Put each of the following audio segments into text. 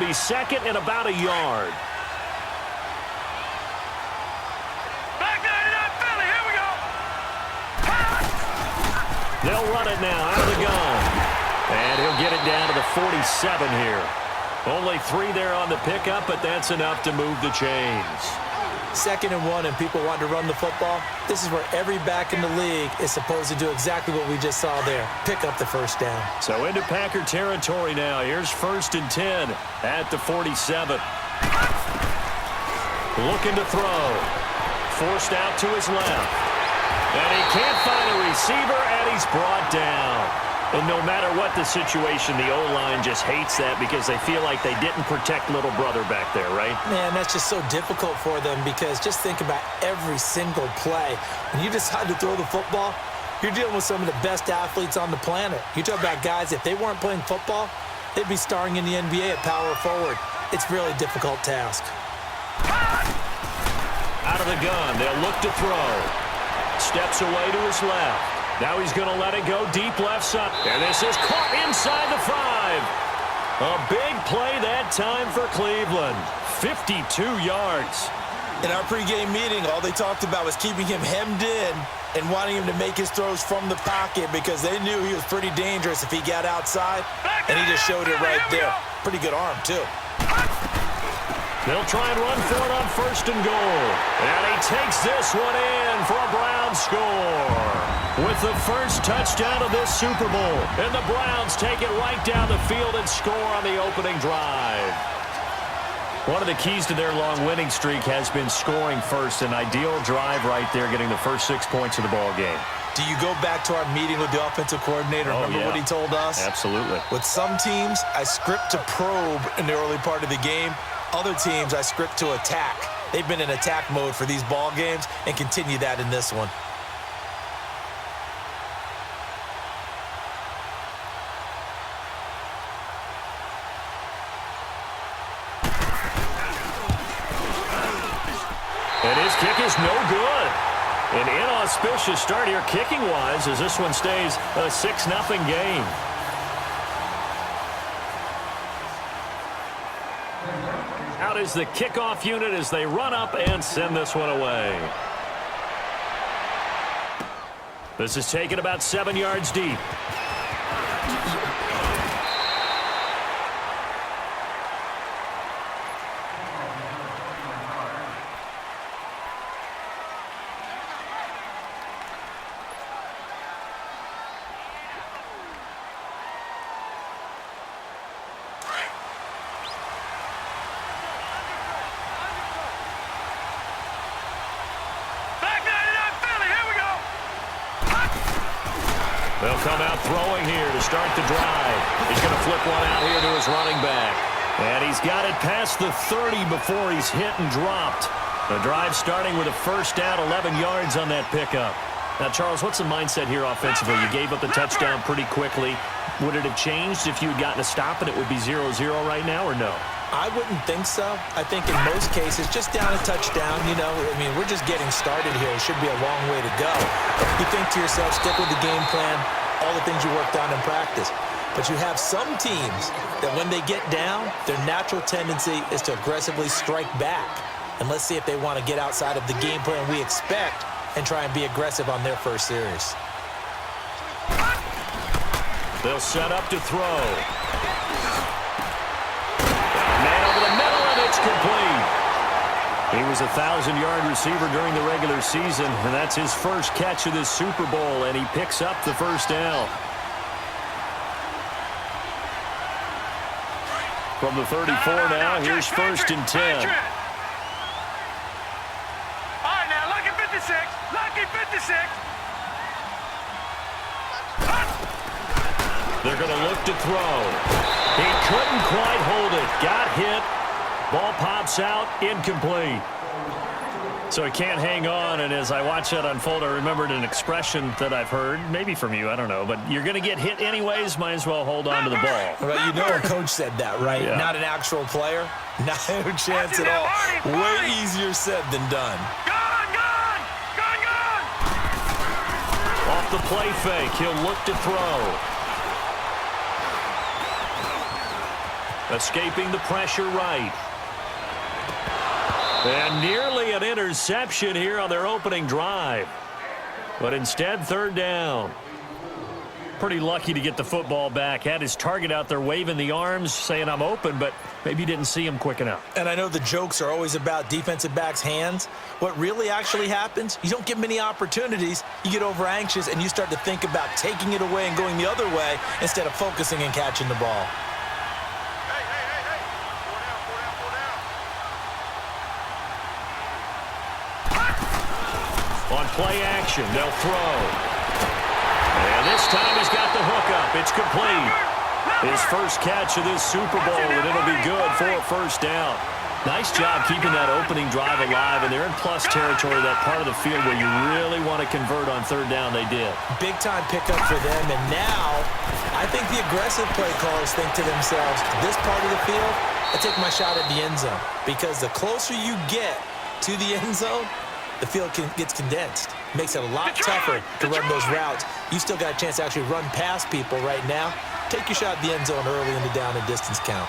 be second and about a yard. They'll run it now out of the gun. And he'll get it down to the 47 here. Only 3 there on the pickup, but that's enough to move the chains. 2nd and 1 and people want to run the football. This is where every back in the league is supposed to do exactly what we just saw there. Pick up the first down. So into Packer territory now. Here's 1st and 10 at the 47. Looking to throw. Forced out to his left. And he can't find a receiver, and he's brought down. And no matter what the situation, the O-line just hates that because they feel like they didn't protect little brother back there, right? Man, that's just so difficult for them because just think about every single play. When you decide to throw the football, you're dealing with some of the best athletes on the planet. You talk about guys, if they weren't playing football, they'd be starring in the NBA at power forward. It's really a difficult task. Out of the gun, they'll look to throw. Steps away to his left. Now he's going to let it go deep left side. And this is caught inside the 5. A big play that time for Cleveland. 52 yards. In our pregame meeting, all they talked about was keeping him hemmed in and wanting him to make his throws from the pocket because they knew he was pretty dangerous if he got outside, and he just showed it right there. Pretty good arm, too. They'll try and run for it on 1st and goal. And he takes this one in for a Browns score. With the first touchdown of this Super Bowl. And the Browns take it right down the field and score on the opening drive. One of the keys to their long winning streak has been scoring first. An ideal drive right there, getting the first 6 points of the ball game. Do you go back to our meeting with the offensive coordinator? Remember what he told us? Absolutely. With some teams, I script to probe in the early part of the game. Other teams, I script to attack. They've been in attack mode for these ball games and continue that in this one. And his kick is no good. An inauspicious start here kicking-wise as this one stays a 6-0 game. Out is the kickoff unit as they run up and send this one away. This is taken about 7 yards deep. They'll come out throwing here to start the drive. He's going to flip one out here to his running back. And he's got it past the 30 before he's hit and dropped. The drive starting with a first down, 11 yards on that pickup. Now, Charles, what's the mindset here offensively? You gave up the touchdown pretty quickly. Would it have changed if you had gotten a stop and it would be 0-0 right now, or no? I wouldn't think so. I think in most cases, just down a touchdown, we're just getting started here. It should be a long way to go. You think to yourself, stick with the game plan, all the things you worked on in practice. But you have some teams that when they get down, their natural tendency is to aggressively strike back. And let's see if they want to get outside of the game plan we expect and try and be aggressive on their first series. They'll set up to throw. Man over the middle, and it's complete. He was a 1,000-yard receiver during the regular season, and that's his first catch of this Super Bowl, and he picks up the first down. From the 34 now, here's 1st and 10. All right, now, lucky 56. Lucky 56. They're going to look to throw. He couldn't quite hold it. Got hit. Ball pops out. Incomplete. So he can't hang on, and as I watch that unfold, I remembered an expression that I've heard, maybe from you, I don't know, but you're going to get hit anyways, might as well hold on to the ball. Well, a coach said that, right? Yeah. Not an actual player. No chance at all. Way easier said than done. Gone! Off the play fake, he'll look to throw. Escaping the pressure right. And nearly an interception here on their opening drive. But instead, third down. Pretty lucky to get the football back. Had his target out there waving the arms, saying I'm open, but maybe didn't see him quick enough. And I know the jokes are always about defensive backs' hands. What really actually happens, you don't get many opportunities. You get over anxious, and you start to think about taking it away and going the other way instead of focusing and catching the ball. On play action, they'll throw. And this time he's got the hook up. It's complete. His first catch of this Super Bowl, and it'll be good for a first down. Nice job keeping that opening drive alive, and they're in plus territory, that part of the field where you really want to convert on third down. They did. Big-time pickup for them, and now I think the aggressive play callers think to themselves, this part of the field, I take my shot at the end zone, because the closer you get to the end zone, the field gets condensed. Makes it a lot tougher to run those routes. You still got a chance to actually run past people right now. Take your shot at the end zone early in the down and distance count.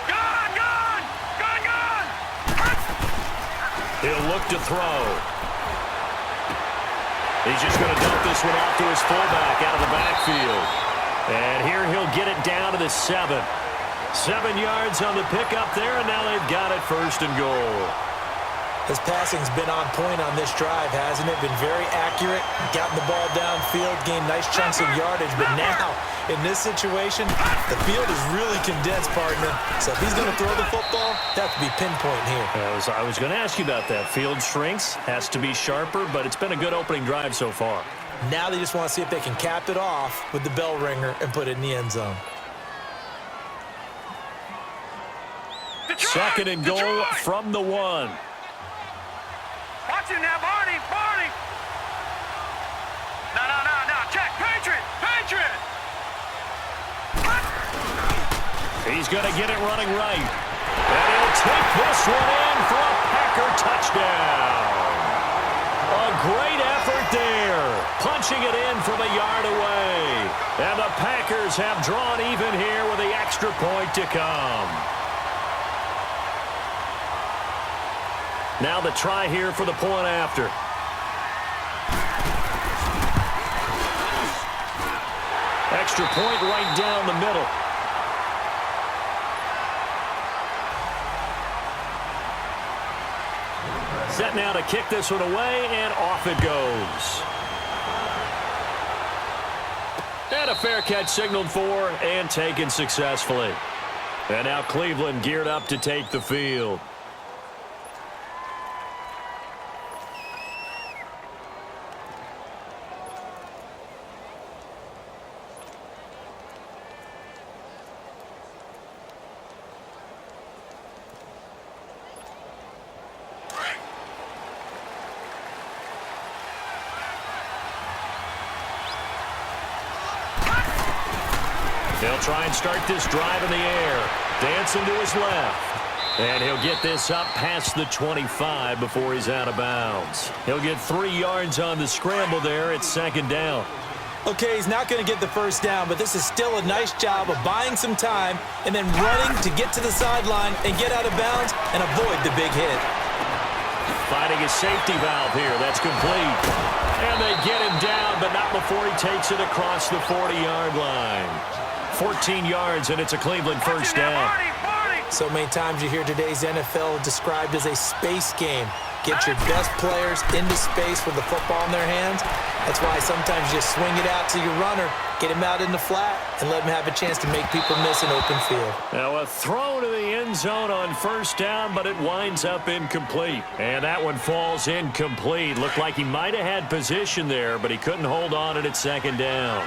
Gone! He'll look to throw. He's just going to dump this one off to his fullback out of the backfield. And here he'll get it down to the 7. 7 yards on the pickup there, and now they've got it first and goal. His passing's been on point on this drive, hasn't it? Been very accurate, gotten the ball downfield, gained nice chunks of yardage. But now, in this situation, the field is really condensed, partner. So if he's going to throw the football, that have to be pinpoint here. I was going to ask you about that. Field shrinks, has to be sharper, but it's been a good opening drive so far. Now they just want to see if they can cap it off with the bell ringer and put it in the end zone. Second and goal from the 1. Watch him now, Barney! No, check! Patriot! He's going to get it running right. And he'll take this one in for a Packer touchdown. A great effort there. Punching it in from a yard away. And the Packers have drawn even here with the extra point to come. Now the try here for the point after. Extra point right down the middle. Set now to kick this one away, and off it goes. And a fair catch signaled for and taken successfully. And now Cleveland geared up to take the field. They'll try and start this drive in the air. Dancing to his left. And he'll get this up past the 25 before he's out of bounds. He'll get 3 yards on the scramble there at second down. Okay, he's not going to get the first down, but this is still a nice job of buying some time and then running to get to the sideline and get out of bounds and avoid the big hit. Finding a safety valve here. That's complete. And they get him down, but not before he takes it across the 40-yard line. 14 yards, and it's a Cleveland first down. So many times you hear today's NFL described as a space game. Get your best players into space with the football in their hands. That's why sometimes you just swing it out to your runner, get him out in the flat, and let him have a chance to make people miss an open field. Now a throw to the end zone on first down, but it winds up incomplete. And that one falls incomplete. Looked like he might have had position there, but he couldn't hold on it at second down.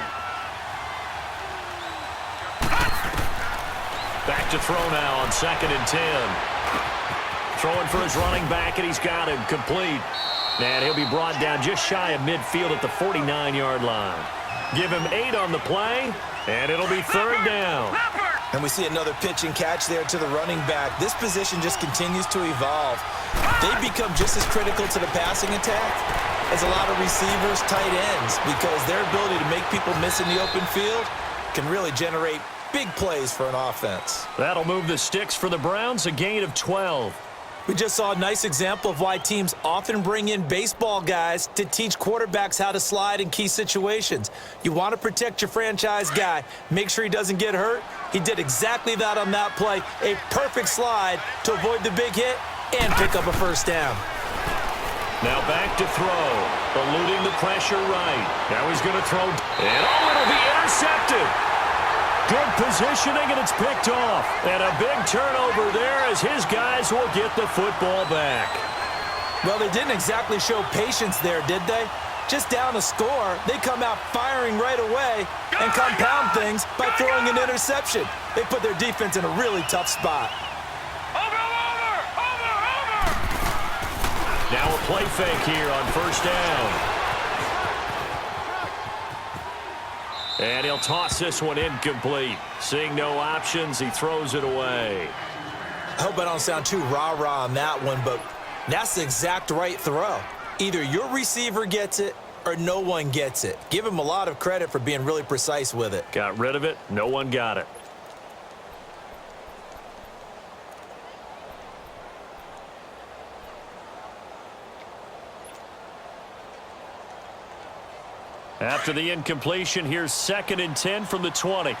Back to throw now on 2nd and 10. Throwing for his running back, and he's got him complete. And he'll be brought down just shy of midfield at the 49-yard line. Give him 8 on the play, and it'll be third down. And we see another pitch and catch there to the running back. This position just continues to evolve. They've become just as critical to the passing attack as a lot of receivers, tight ends, because their ability to make people miss in the open field can really generate Big plays for an offense. That'll move the sticks for the Browns, a gain of 12. We just saw a nice example of why teams often bring in baseball guys to teach quarterbacks how to slide in key situations. You want to protect your franchise guy. Make sure he doesn't get hurt. He did exactly that on that play. A perfect slide to avoid the big hit and pick up a first down. Now back to throw, eluding the pressure right. Now he's going to throw, and it'll be intercepted. Good positioning, and it's picked off. And a big turnover there as his guys will get the football back. Well, they didn't exactly show patience there, did they? Just down a score, they come out firing right away and compound things by throwing an interception. They put their defense in a really tough spot. Now a play fake here on first down. And he'll toss this one incomplete. Seeing no options, he throws it away. I hope I don't sound too rah-rah on that one, but that's the exact right throw. Either your receiver gets it or no one gets it. Give him a lot of credit for being really precise with it. Got rid of it. No one got it. After the incompletion, here's 2nd and 10 from the 20.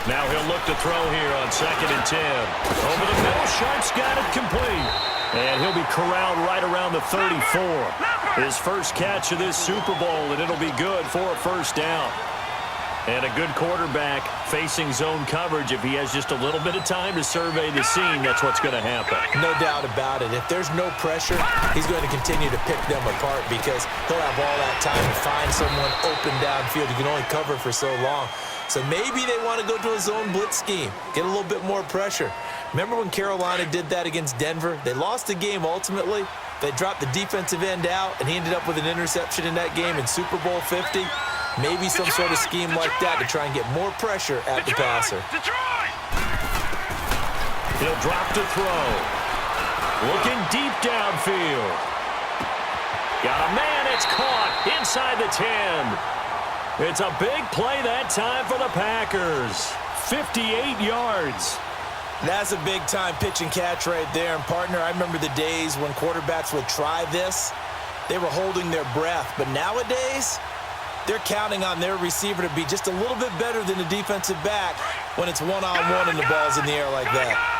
Now he'll look to throw here on 2nd and 10. Over the middle, Sharp's got it complete. And he'll be corralled right around the 34. His first catch of this Super Bowl, and it'll be good for a first down. And a good quarterback facing zone coverage. If he has just a little bit of time to survey the scene, that's what's going to happen. No doubt about it. If there's no pressure, he's going to continue to pick them apart because he'll have all that time to find someone open downfield. He can only cover for so long. So maybe they want to go to a zone blitz scheme, get a little bit more pressure. Remember when Carolina did that against Denver? They lost the game ultimately. They dropped the defensive end out, and he ended up with an interception in that game in Super Bowl 50. Maybe some sort of scheme like that to try and get more pressure at the passer. He'll drop to throw. Looking deep downfield. Got a man, it's caught inside the 10. It's a big play that time for the Packers. 58 yards. That's a big-time pitch and catch right there. And, partner, I remember the days when quarterbacks would try this. They were holding their breath. But nowadays, they're counting on their receiver to be just a little bit better than the defensive back when it's one-on-one and the ball's in the air like that.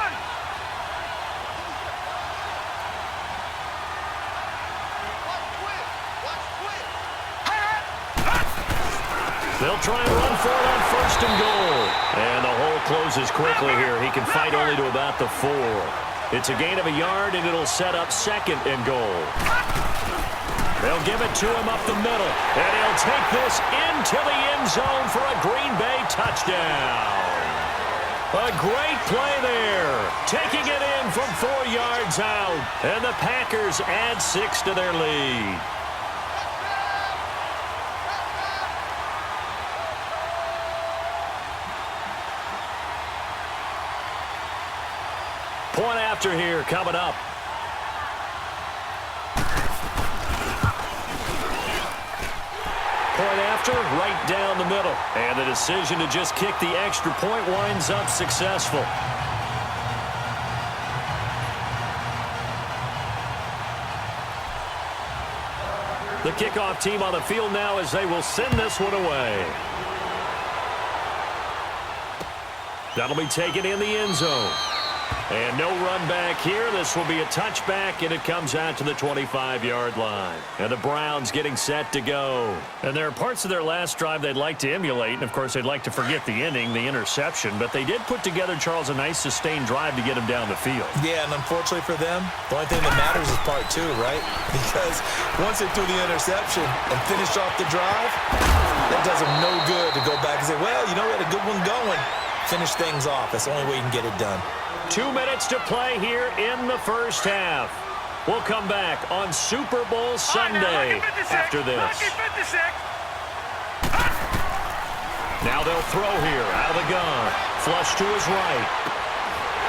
They'll try and run for it on 1st and goal. And the hole closes quickly here. He can fight only to about the 4. It's a gain of a yard, and it'll set up 2nd and goal. They'll give it to him up the middle, and he'll take this into the end zone for a Green Bay touchdown. A great play there, taking it in from 4 yards out, and the Packers add 6 to their lead. Point after here coming up. Point after, right down the middle. And the decision to just kick the extra point winds up successful. The kickoff team on the field now as they will send this one away. That'll be taken in the end zone. And no run back here. This will be a touchback, and it comes out to the 25-yard line. And the Browns getting set to go. And there are parts of their last drive they'd like to emulate, and, of course, they'd like to forget the inning, the interception. But they did put together, Charles, a nice sustained drive to get them down the field. Yeah, and unfortunately for them, the only thing that matters is part 2, right? Because once they threw the interception and finished off the drive, that does them no good to go back and say, well, you know, we had a good one going. Finish things off. That's the only way you can get it done. 2 minutes to play here in the first half. We'll come back on Super Bowl Sunday after this. Now they'll throw here out of the gun. Flush to his right.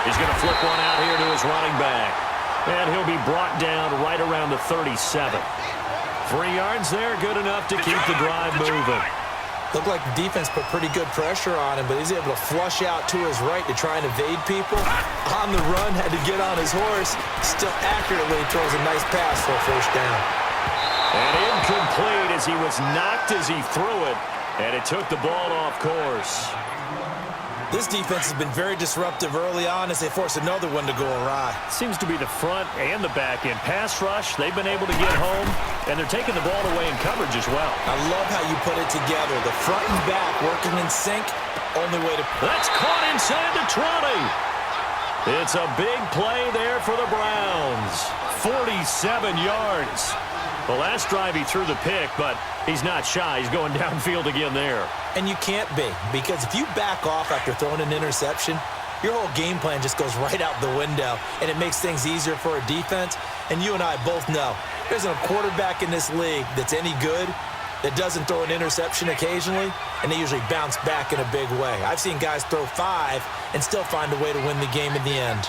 He's going to flip one out here to his running back. And he'll be brought down right around the 37. 3 yards there, good enough to keep the drive moving. Looked like the defense put pretty good pressure on him, but he's able to flush out to his right to try and evade people. On the run, had to get on his horse. Still accurately throws a nice pass for a first down. And incomplete as he was knocked as he threw it, and it took the ball off course. This defense has been very disruptive early on as they force another one to go awry. Seems to be the front and the back end. Pass rush, they've been able to get home, and they're taking the ball away in coverage as well. I love how you put it together. The front and back working in sync. Only way to... That's caught inside the 20. It's a big play there for the Browns. 47 yards. The last drive he threw the pick, but he's not shy. He's going downfield again there. And you can't be, because if you back off after throwing an interception, your whole game plan just goes right out the window, and it makes things easier for a defense. And you and I both know there's a quarterback in this league that's any good that doesn't throw an interception occasionally, and they usually bounce back in a big way. I've seen guys throw 5 and still find a way to win the game in the end.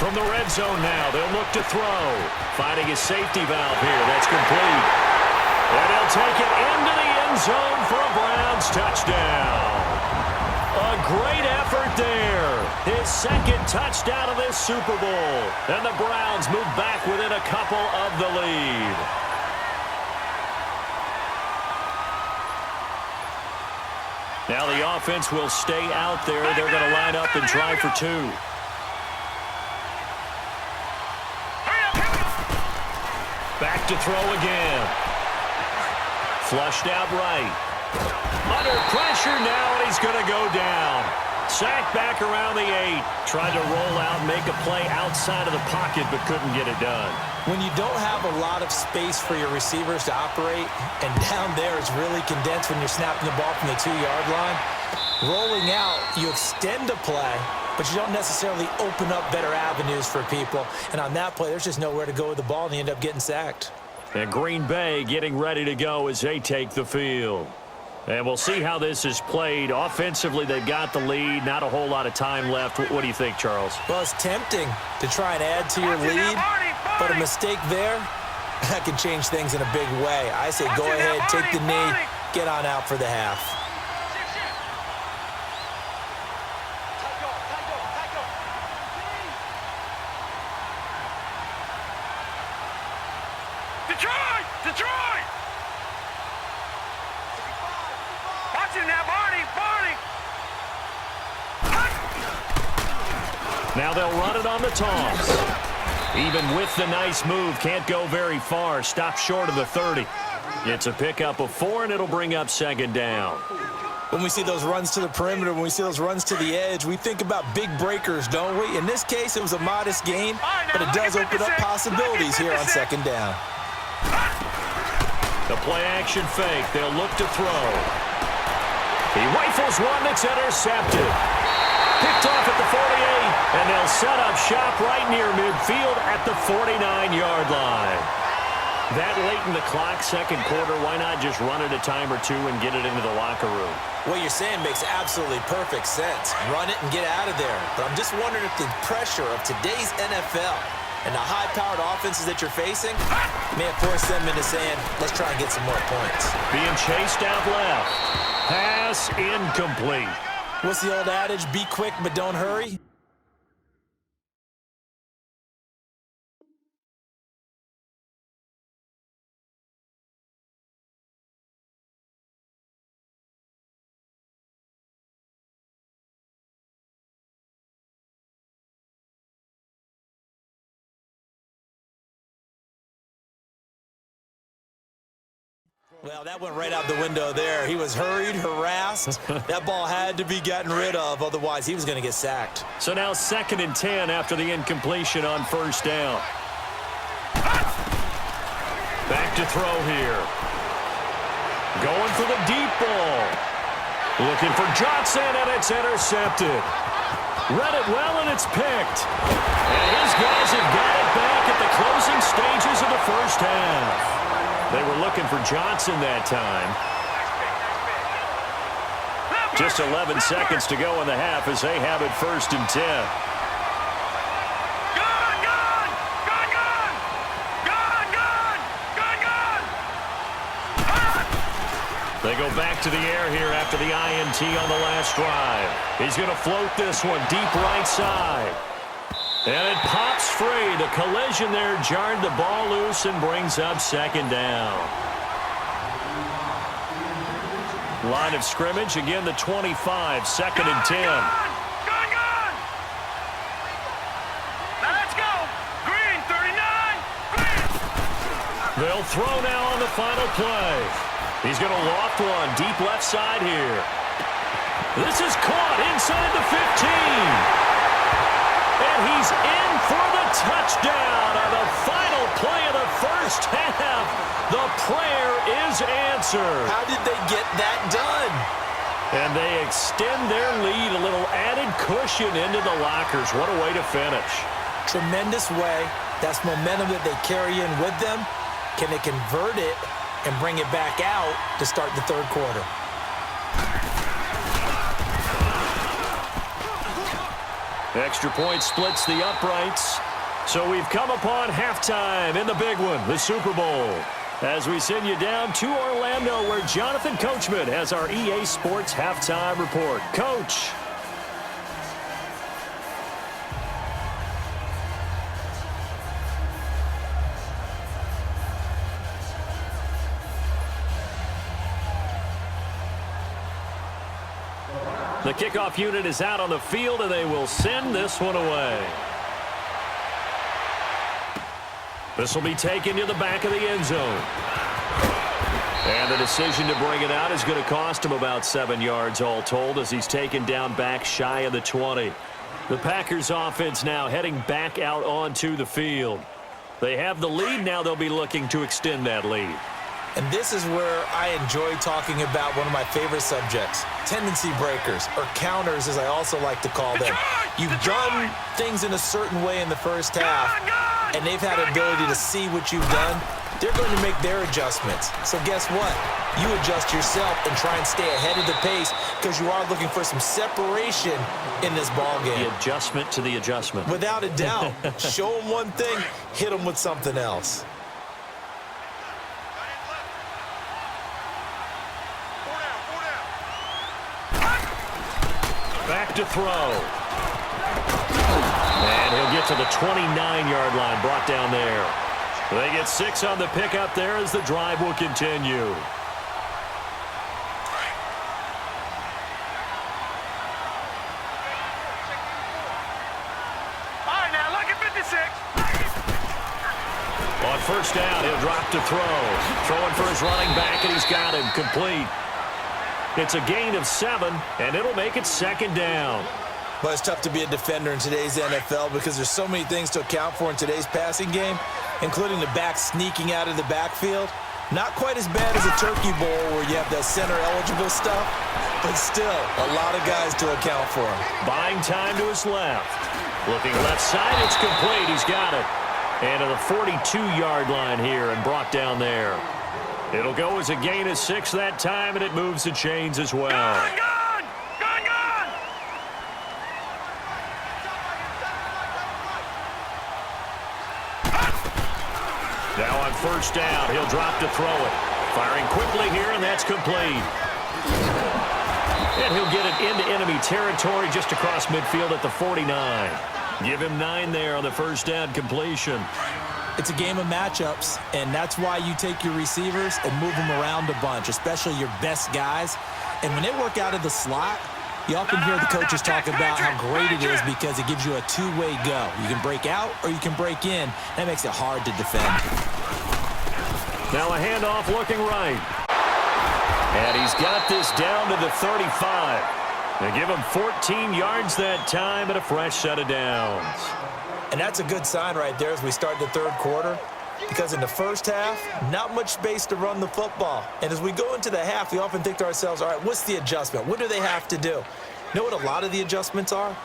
From the red zone now, they'll look to throw. Finding his safety valve here. That's complete. And he'll take it into the end zone for a Browns touchdown. A great effort there. His second touchdown of this Super Bowl. And the Browns move back within a couple of the lead. Now the offense will stay out there. They're going to line up and try for 2. Back to throw again. Flushed out right. Under pressure now, and he's going to go down. Sacked back around the 8. Tried to roll out and make a play outside of the pocket, but couldn't get it done. When you don't have a lot of space for your receivers to operate, and down there it's really condensed when you're snapping the ball from the 2-yard line, rolling out, you extend a play, but you don't necessarily open up better avenues for people. And on that play, there's just nowhere to go with the ball, and you end up getting sacked. And Green Bay getting ready to go as they take the field. And we'll see how this is played. Offensively, they've got the lead. Not a whole lot of time left. What do you think, Charles? Well, it's tempting to try and add to your lead, but a mistake there, that can change things in a big way. I say go ahead, take the knee, get on out for the half. Detroit! Watching now, Barney! Now they'll run it on the toss. Even with the nice move, can't go very far. Stop short of the 30. It's a pickup of 4, and it'll bring up 2nd down. When we see those runs to the perimeter, when we see those runs to the edge, we think about big breakers, don't we? In this case, it was a modest gain, but it does open up possibilities here on 2nd down. The play-action fake. They'll look to throw. He rifles one that's intercepted. Picked off at the 48, and they'll set up shop right near midfield at the 49-yard line. That late in the clock, 2nd quarter, why not just run it a time or 2 and get it into the locker room? What you're saying makes absolutely perfect sense. Run it and get out of there. But I'm just wondering if the pressure of today's NFL and the high-powered offenses that you're facing may have forced them into saying, let's try and get some more points. Being chased out left. Pass incomplete. What's the old adage? Be quick, but don't hurry? Well, that went right out the window there. He was hurried, harassed. That ball had to be gotten rid of, otherwise he was going to get sacked. So now 2nd and 10 after the incompletion on 1st down. Back to throw here. Going for the deep ball. Looking for Johnson, and it's intercepted. Read it well, and it's picked. And his guys have got it back at the closing stages of the 1st half. They were looking for Johnson that time. Just 11 seconds to go in the half as they have it 1st and 10. They go back to the air here after the INT on the last drive. He's going to float this one deep right side. And it pops free. The collision there jarred the ball loose and brings up 2nd down. Line of scrimmage, again the 25, 2nd and 10. Let's go. Green, 39. Green. They'll throw now on the final play. He's going to loft one deep left side here. This is caught inside the 15. And he's in for the touchdown on the final play of the 1st half. The prayer is answered. How did they get that done? And they extend their lead, a little added cushion into the lockers. What a way to finish. Tremendous way. That's momentum that they carry in with them. Can they convert it and bring it back out to start the 3rd quarter? Extra point splits the uprights. So we've come upon halftime in the big one, the Super Bowl. As we send you down to Orlando, where Jonathan Coachman has our EA Sports halftime report. Coach. The kickoff unit is out on the field, and they will send this one away. This will be taken to the back of the end zone. And the decision to bring it out is going to cost him about 7 yards all told as he's taken down back shy of the 20. The Packers offense now heading back out onto the field. They have the lead. Now they'll be looking to extend that lead. And this is where I enjoy talking about one of my favorite subjects, tendency breakers, or counters as I also like to call them. You've done things in a certain way in the 1st half, and they've had an ability to see what you've done. They're going to make their adjustments. So guess what? You adjust yourself and try and stay ahead of the pace because you are looking for some separation in this ballgame. The adjustment to the adjustment. Without a doubt. Show them one thing, hit them with something else. Back to throw. And he'll get to the 29-yard line, brought down there. They get 6 on the pickup there as the drive will continue. All right, now look at 56. On 1st down, he'll drop to throw. Throwing for his running back, and he's got him complete. It's a gain of 7, and it'll make it 2nd down. Well, it's tough to be a defender in today's NFL because there's so many things to account for in today's passing game, including the back sneaking out of the backfield. Not quite as bad as a turkey bowl where you have that center-eligible stuff, but still a lot of guys to account for. Buying time to his left. Looking left side, it's complete. He's got it. And to the 42-yard line here and brought down there. It'll go as a gain of 6 that time, and it moves the chains as well. Gun! Now on 1st down, he'll drop to throw it. Firing quickly here, and that's complete. And he'll get it into enemy territory just across midfield at the 49. Give him 9 there on the 1st down completion. It's a game of matchups, and that's why you take your receivers and move them around a bunch, especially your best guys. And when they work out of the slot, you often hear the coaches talk about how great it is because it gives you a two-way go. You can break out or you can break in. That makes it hard to defend. Now a handoff looking right. And he's got this down to the 35. They give him 14 yards that time and a fresh set of downs. And that's a good sign right there as we start the 3rd quarter. Because in the 1st half, not much space to run the football. And as we go into the half, we often think to ourselves, all right, what's the adjustment? What do they have to do? You know what a lot of the adjustments are?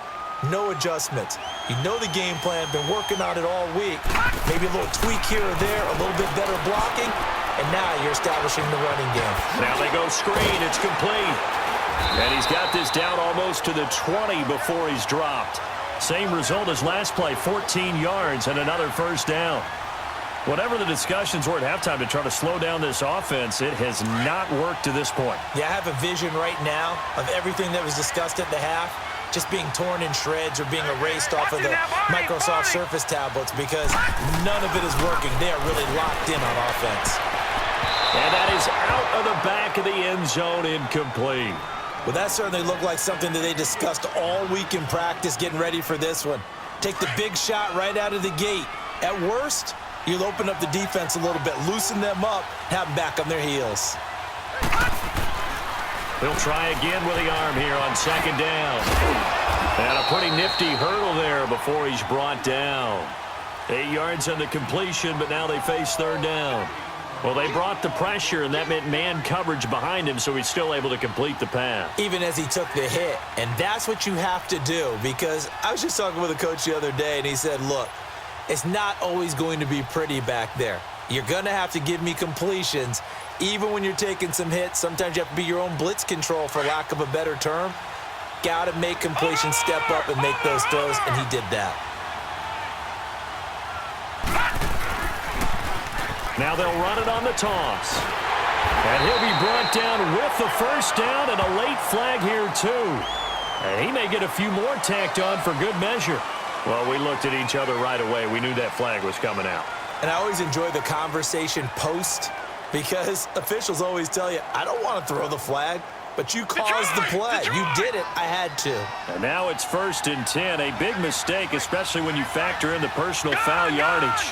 No adjustments. You know the game plan, been working on it all week. Maybe a little tweak here or there, a little bit better blocking, and now you're establishing the running game. Now they go screen. It's complete. And he's got this down almost to the 20 before he's dropped. Same result as last play, 14 yards and another first down. Whatever the discussions were at halftime to try to slow down this offense, it has not worked to this point. Yeah, I have a vision right now of everything that was discussed at the half just being torn in shreds or being erased off of the Microsoft Surface tablets because none of it is working. They are really locked in on offense. And that is out of the back of the end zone, incomplete. Well, that certainly looked like something that they discussed all week in practice getting ready for this one. Take the big shot right out of the gate. At worst, you'll open up the defense a little bit, loosen them up, have them back on their heels. He'll try again with the arm here on second down. And a pretty nifty hurdle there before he's brought down. 8 yards on the completion, but now they face third down. Well, they brought the pressure, and that meant man coverage behind him, so he's still able to complete the pass. Even as he took the hit, and that's what you have to do, because I was just talking with a coach the other day, and he said, look, it's not always going to be pretty back there. You're going to have to give me completions. Even when you're taking some hits, sometimes you have to be your own blitz control, for lack of a better term. Got to make completions, step up, and make those throws, and he did that. Now they'll run it on the toss. And he'll be brought down with the first down and a late flag here, too. And he may get a few more tacked on for good measure. Well, we looked at each other right away. We knew that flag was coming out. And I always enjoy the conversation post because officials always tell you, I don't want to throw the flag, but you caused the play. You did it. I had to. And now it's 1st and 10. A big mistake, especially when you factor in the personal foul yardage.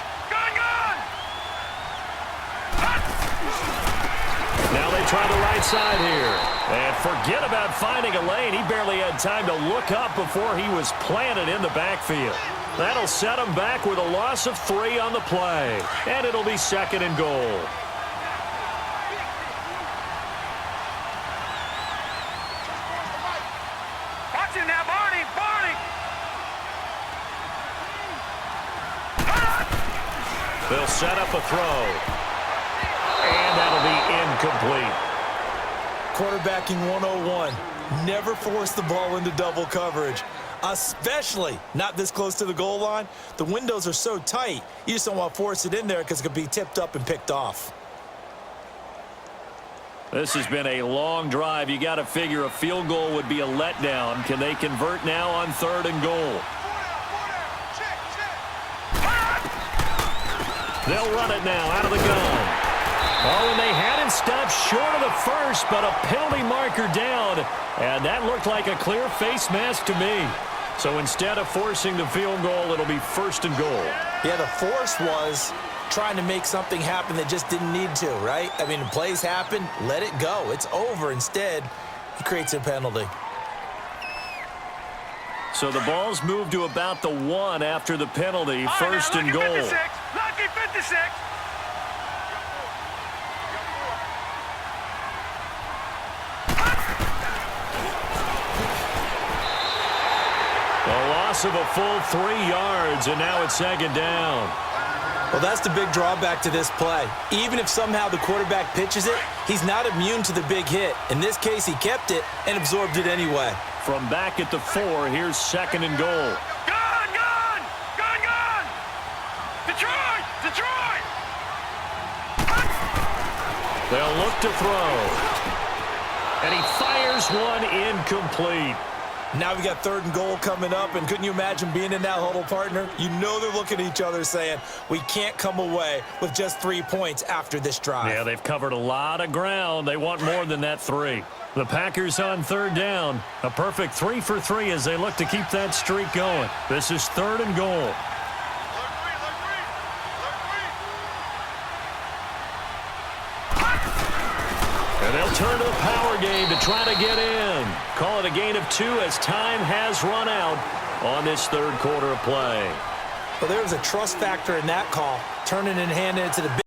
Now they try the right side here. And forget about finding a lane. He barely had time to look up before he was planted in the backfield. That'll set him back with a loss of 3 on the play. And it'll be 2nd and goal. Watch him now, Barney! Barney! They'll set up a throw. And that'll be incomplete. Quarterbacking 101. Never force the ball into double coverage, especially not this close to the goal line. The windows are so tight, you just don't want to force it in there because it could be tipped up and picked off. This has been a long drive. You got to figure a field goal would be a letdown. Can they convert now on 3rd and goal? They'll run it now out of the gun. Oh, and they had him stopped short of the first, but a penalty marker down. And that looked like a clear face mask to me. So instead of forcing the field goal, it'll be 1st and goal. Yeah, the force was trying to make something happen that just didn't need to, right? I mean, plays happen, let it go. It's over. Instead, he creates a penalty. So the ball's moved to about the 1 after the penalty, 1st and goal. Lucky 56. A loss of a full 3 yards, and now it's 2nd down. Well, that's the big drawback to this play. Even if somehow the quarterback pitches it, he's not immune to the big hit. In this case, he kept it and absorbed it anyway. From back at the 4, here's 2nd and goal. Gun! Gun! Gun! Gun! Detroit! Detroit! They'll look to throw. And he fires one incomplete. Now we got 3rd and goal coming up, and couldn't you imagine being in that huddle, partner? You know they're looking at each other saying, we can't come away with just 3 points after this drive. Yeah, they've covered a lot of ground. They want more than that 3. The Packers on 3rd down. A perfect 3 for 3 as they look to keep that streak going. This is 3rd and goal. And they'll turn to the power game to try to get in. Call it a gain of 2 as time has run out on this 3rd quarter of play. Well, there was a trust factor in that call, turning and handing it to the big.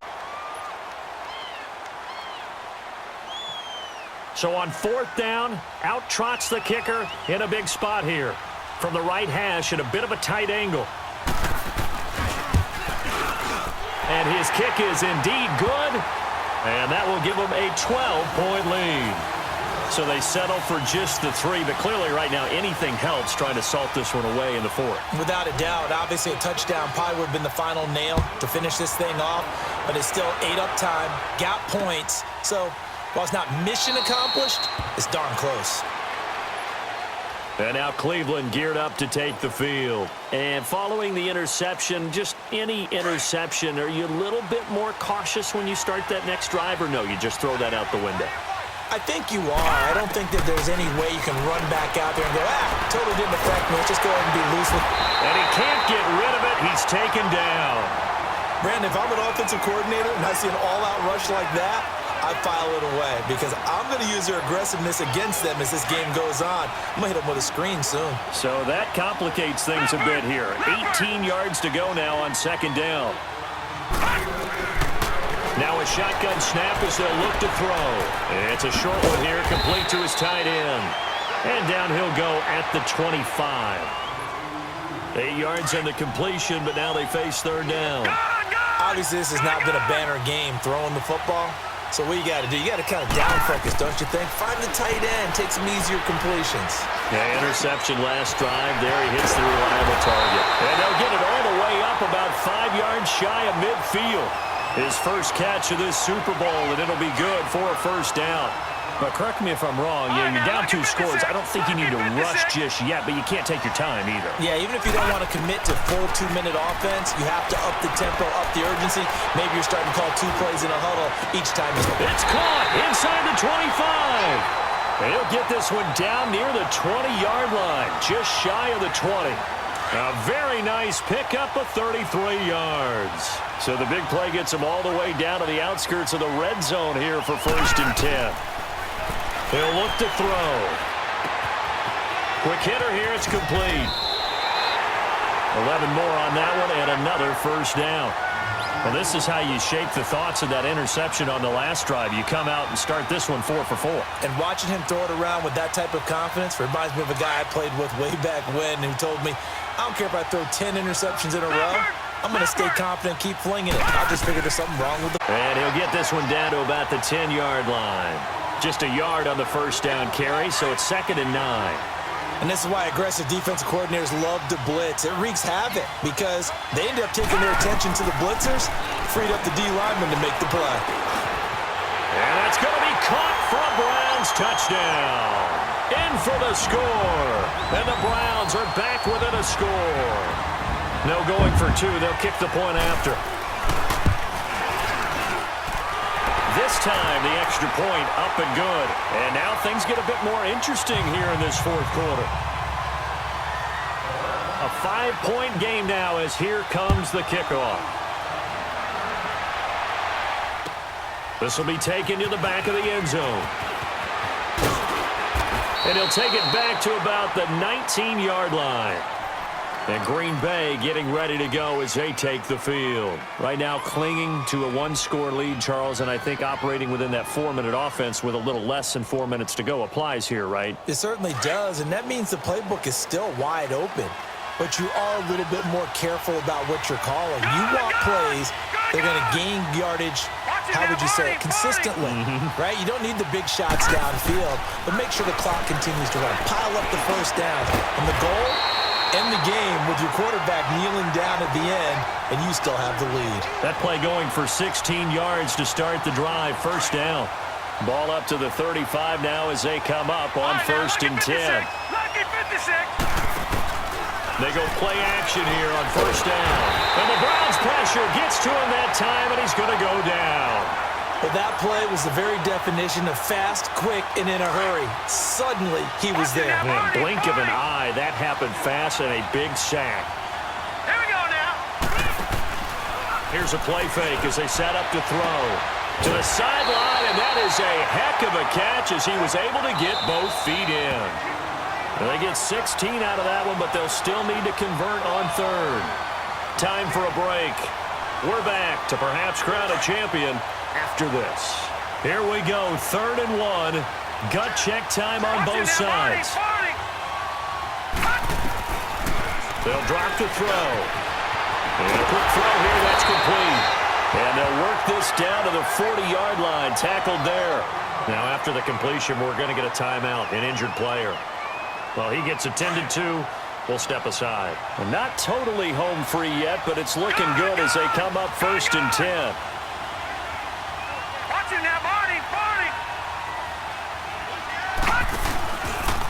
So on 4th down, out trots the kicker in a big spot here. From the right hash at a bit of a tight angle. And his kick is indeed good. And that will give them a 12-point lead. So they settle for just the 3, but clearly right now anything helps trying to salt this one away in the 4th. Without a doubt, obviously a touchdown probably would have been the final nail to finish this thing off, but it's still 8 up time, got points. So while it's not mission accomplished, it's darn close. And now Cleveland geared up to take the field. And following the interception, just any interception, are you a little bit more cautious when you start that next drive, or no, you just throw that out the window? I think you are. I don't think that there's any way you can run back out there and go, totally didn't affect me. Let's just go ahead and be loose with it. And he can't get rid of it. He's taken down. Brandon, if I'm an offensive coordinator and I see an all-out rush like that, I file it away because I'm going to use their aggressiveness against them as this game goes on. I'm going to hit them with a screen soon. So that complicates things a bit here. 18 yards to go now on 2nd down. Now a shotgun snap as they'll look to throw. It's a short one here, complete to his tight end. And down he'll go at the 25. 8 yards on the completion, but now they face 3rd down. Obviously, this has not been a banner game throwing the football. So what you got to do, you got to kind of down focus, don't you think? Find the tight end, take some easier completions. Yeah, interception last drive. There he hits the reliable target. And they'll get it all the way up about 5 yards shy of midfield. His first catch of this Super Bowl, and it'll be good for a 1st down. But correct me if I'm wrong, you're down 2 scores. I don't think you need to rush just yet, but you can't take your time either. Yeah, even if you don't want to commit to full 2-minute offense, you have to up the tempo, up the urgency. Maybe you're starting to call 2 plays in a huddle each time. It's caught inside the 25. He'll get this one down near the 20-yard line, just shy of the 20. A very nice pickup of 33 yards. So the big play gets him all the way down to the outskirts of the red zone here for 1st and 10. He'll look to throw. Quick hitter here, it's complete. 11 more on that one and another 1st down. Well, this is how you shake the thoughts of that interception on the last drive. You come out and start this one 4 for 4. And watching him throw it around with that type of confidence reminds me of a guy I played with way back when who told me, I don't care if I throw 10 interceptions in a row. I'm going to stay confident, keep flinging it. I'll just figure there's something wrong with the... And he'll get this one down to about the 10-yard line. Just a yard on the 1st down carry, so it's 2nd and 9. And this is why aggressive defensive coordinators love to blitz. It wreaks havoc because they end up taking their attention to the blitzers, freed up the D lineman to make the play. And that's going to be caught for a Browns touchdown. In for the score. And the Browns are back within a score. No going for 2. They'll kick the point after. This time, the extra point up and good. And now things get a bit more interesting here in this 4th quarter. A 5-point game now as here comes the kickoff. This will be taken to the back of the end zone. And he'll take it back to about the 19-yard line. And Green Bay getting ready to go as they take the field. Right now clinging to a 1-score lead, Charles, and I think operating within that 4-minute offense with a little less than 4 minutes to go applies here, right? It certainly does, and that means the playbook is still wide open. But you are a little bit more careful about what you're calling. You want plays that are going to gain yardage, how would you say it, consistently, right? You don't need the big shots downfield, but make sure the clock continues to run. Pile up the 1st down. And the goal? End the game with your quarterback kneeling down at the end, and you still have the lead. That play going for 16 yards to start the drive. 1st down. Ball up to the 35 now as they come up on 1st and 10. Lucky 56. They go play action here on 1st down. And the Browns pressure gets to him that time, and he's going to go down. But that play was the very definition of fast, quick, and in a hurry. Suddenly, he was there. Man, blink of an eye, that happened fast and a big sack. Here we go now. Here's a play fake as they set up to throw. To the sideline, and that is a heck of a catch as he was able to get both feet in. And they get 16 out of that one, but they'll still need to convert on 3rd. Time for a break. We're back to perhaps crown a champion after this. Here we go, 3rd and 1. Gut check time on both sides. They'll drop to throw. And a quick throw here, that's complete. And they'll work this down to the 40-yard line, tackled there. Now, after the completion, we're going to get a timeout, an injured player. Well, he gets attended to. We'll step aside. Well, not totally home free yet, but it's looking good as they come up 1st and 10. Watch him now, Barney.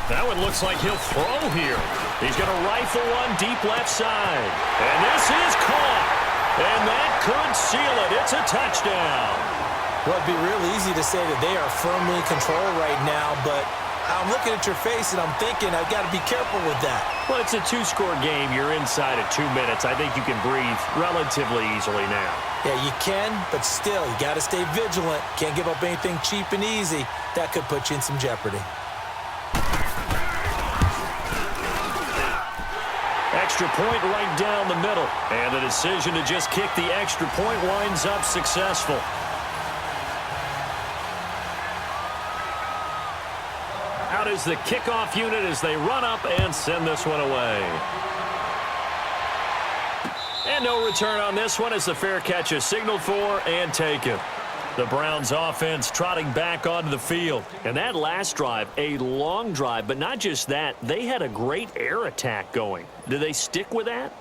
That one looks like he'll throw here. He's going to rifle one deep left side. And this is caught. And that could seal it. It's a touchdown. Well, it'd be real easy to say that they are firmly in control right now, but I'm looking at your face and I'm thinking I've got to be careful with that. Well, it's a 2-score game. You're inside at 2 minutes. I think you can breathe relatively easily now. Yeah, you can, but still, you got to stay vigilant. Can't give up anything cheap and easy. That could put you in some jeopardy. Extra point right down the middle. And the decision to just kick the extra point winds up successful. Out is the kickoff unit as they run up and send this one away. And no return on this one as the fair catch is signaled for and taken. The Browns offense trotting back onto the field. And that last drive, a long drive, but not just that, they had a great air attack going. Do they stick with that?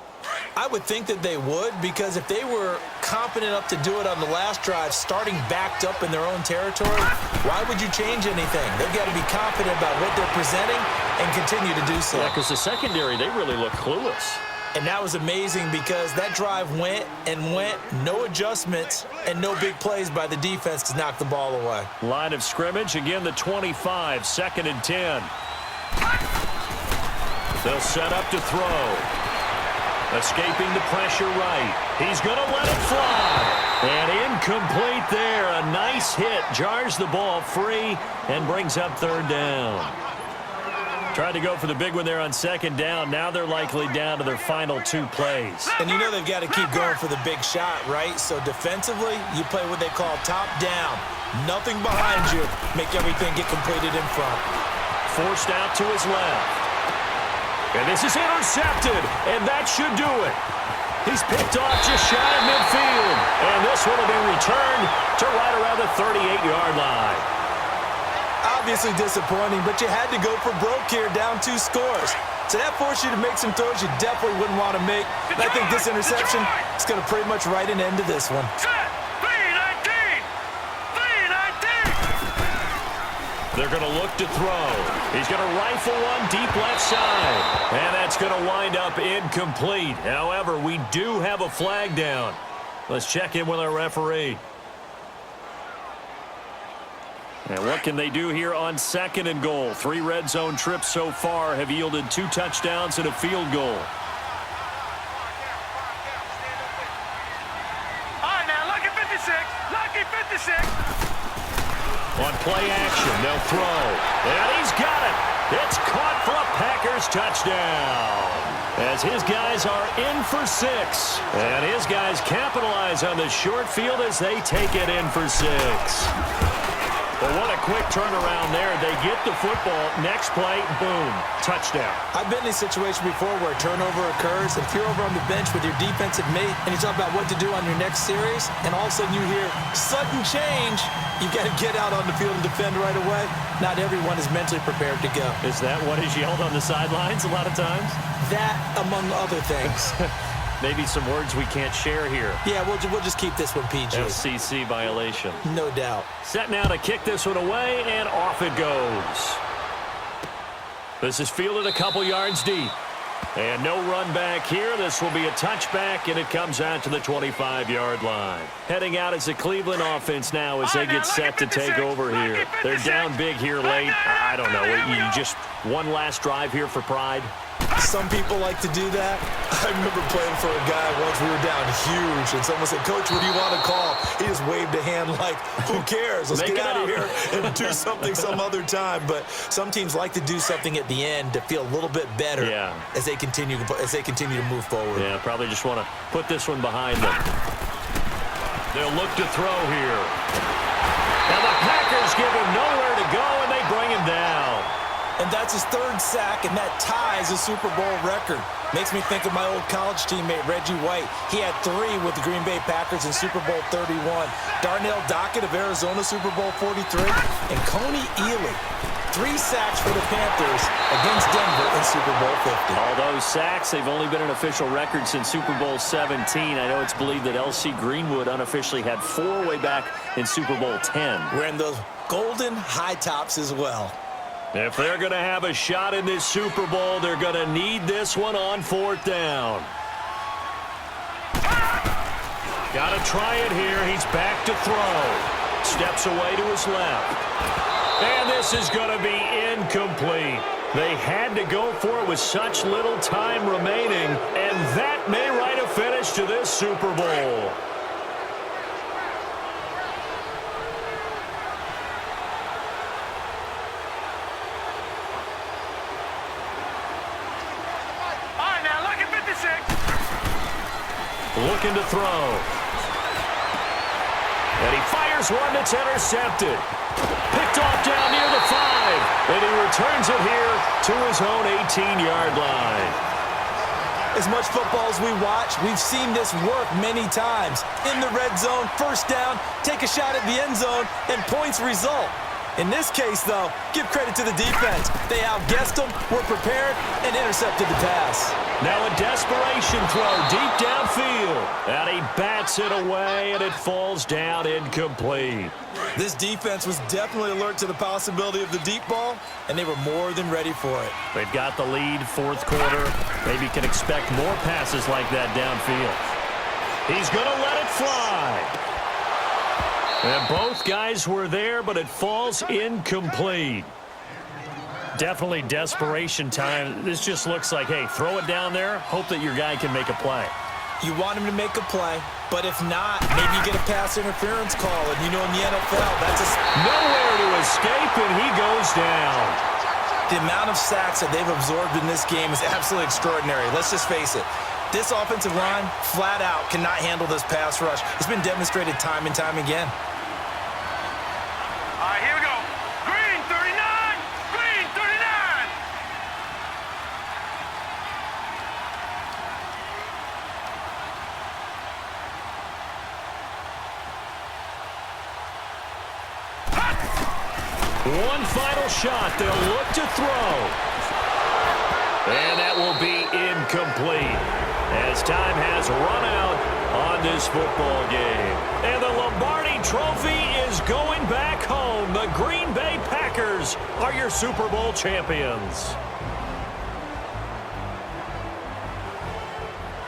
I would think that they would, because if they were confident enough to do it on the last drive, starting backed up in their own territory, why would you change anything? They've got to be confident about what they're presenting and continue to do so. Yeah, because the secondary, they really look clueless. And that was amazing because that drive went and went, no adjustments, and no big plays by the defense to knock the ball away. Line of scrimmage, again the 25, 2nd and 10. They'll set up to throw. Escaping the pressure right. He's going to let it fly. And incomplete there. A nice hit. Jars the ball free and brings up 3rd down. Tried to go for the big one there on 2nd down. Now they're likely down to their final 2 plays. And you know they've got to keep going for the big shot, right? So defensively, you play what they call top down. Nothing behind you. Make everything get completed in front. Forced out to his left. And this is intercepted, and that should do it. He's picked off just shy of midfield. And this one will be returned to right around the 38-yard line. Obviously disappointing, but you had to go for broke here, down 2 scores. So that forced you to make some throws you definitely wouldn't want to make. And I think this interception is going to pretty much write an end to this one. They're going to look to throw. He's going to rifle one deep left side. And that's going to wind up incomplete. However, we do have a flag down. Let's check in with our referee. And what can they do here on 2nd and goal? 3 red zone trips so far have yielded 2 touchdowns and a field goal. All right, now, lucky 56. Lucky 56. On play action, they'll throw. And he's got it. It's caught for a Packers touchdown. As his guys are in for 6. And his guys capitalize on the short field as they take it in for 6. Well, what a quick turnaround there. They get the football. Next play, boom, touchdown. I've been in a situation before where a turnover occurs. If you're over on the bench with your defensive mate and you talk about what to do on your next series, and all of a sudden you hear sudden change, you've got to get out on the field and defend right away. Not everyone is mentally prepared to go. Is that what is yelled on the sidelines a lot of times? That, among other things. Maybe some words we can't share here. Yeah, we'll just keep this one PG. FCC violation. No doubt. Set now to kick this one away, and off it goes. This is fielded a couple yards deep. And no run back here. This will be a touchback, and it comes out to the 25-yard line. Heading out is the Cleveland offense now as they get set to take over here. They're down big here late. I don't know. You just one last drive here for pride? Some people like to do that. I remember playing for a guy once. We were down huge, and someone said, "Coach, what do you want to call?" He just waved a hand like, "Who cares? Let's get out of here and do something some other time." But some teams like to do something at the end to feel a little bit better as they continue to move forward. Yeah, probably just want to put this one behind them. They'll look to throw here. Now the Packers give him nowhere to go, and they bring him down. And that's his 3rd sack, and that ties a Super Bowl record. Makes me think of my old college teammate, Reggie White. He had 3 with the Green Bay Packers in Super Bowl 31. Darnell Dockett of Arizona, Super Bowl 43. And Coney Ealy, 3 sacks for the Panthers against Denver in Super Bowl 50. All those sacks, they've only been an official record since Super Bowl 17. I know it's believed that L.C. Greenwood unofficially had 4 way back in Super Bowl 10. Wearing those golden high tops as well. If they're going to have a shot in this Super Bowl, they're going to need this one on 4th down. Got to try it here. He's back to throw. Steps away to his left. And this is going to be incomplete. They had to go for it with such little time remaining, and that may write a finish to this Super Bowl. Looking to throw. And he fires one that's intercepted. Picked off down near the 5. And he returns it here to his own 18-yard line. As much football as we watch, we've seen this work many times. In the red zone, 1st down, take a shot at the end zone, and points result. In this case, though, give credit to the defense. They outguessed them, were prepared, and intercepted the pass. Now a desperation throw deep downfield. And he bats it away, and it falls down incomplete. This defense was definitely alert to the possibility of the deep ball, and they were more than ready for it. They've got the lead, 4th quarter. Maybe can expect more passes like that downfield. He's going to let it fly. And both guys were there, but it falls incomplete. Definitely desperation time. This just looks like, hey, throw it down there, hope that your guy can make a play. You want him to make a play, but if not, maybe you get a pass interference call. And you know in the NFL, that's nowhere to escape, and he goes down. The amount of sacks that they've absorbed in this game is absolutely extraordinary. Let's just face it. This offensive line, flat out, cannot handle this pass rush. It's been demonstrated time and time again. All right, here we go. Green 39. Green 39. One final shot. They'll look to throw. And that will be incomplete as time has run out on this football game. And the Lombardi Trophy is going back home. The Green Bay Packers are your Super Bowl champions.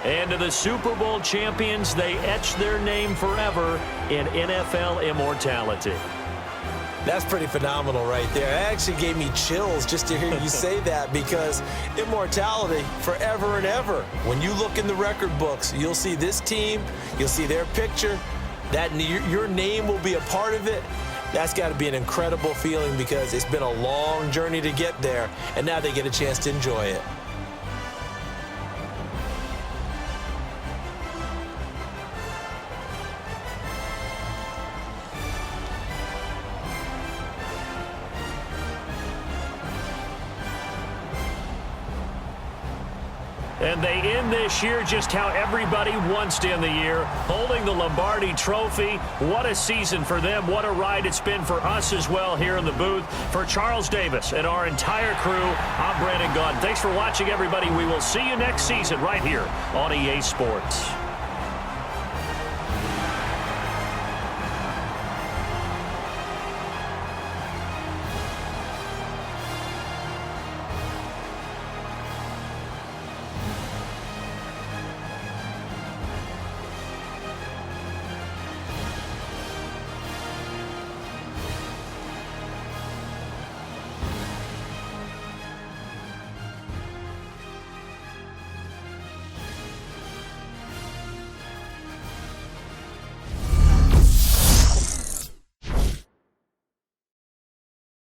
And to the Super Bowl champions, they etch their name forever in NFL immortality. That's pretty phenomenal right there. It actually gave me chills just to hear you say that, because immortality forever and ever. When you look in the record books, you'll see this team, you'll see their picture, that your name will be a part of it. That's got to be an incredible feeling, because it's been a long journey to get there, and now they get a chance to enjoy it. And they end this year just how everybody wants to end the year, holding the Lombardi Trophy. What a season for them. What a ride it's been for us as well here in the booth. For Charles Davis and our entire crew, I'm Brandon Gaudin. Thanks for watching, everybody. We will see you next season right here on EA Sports.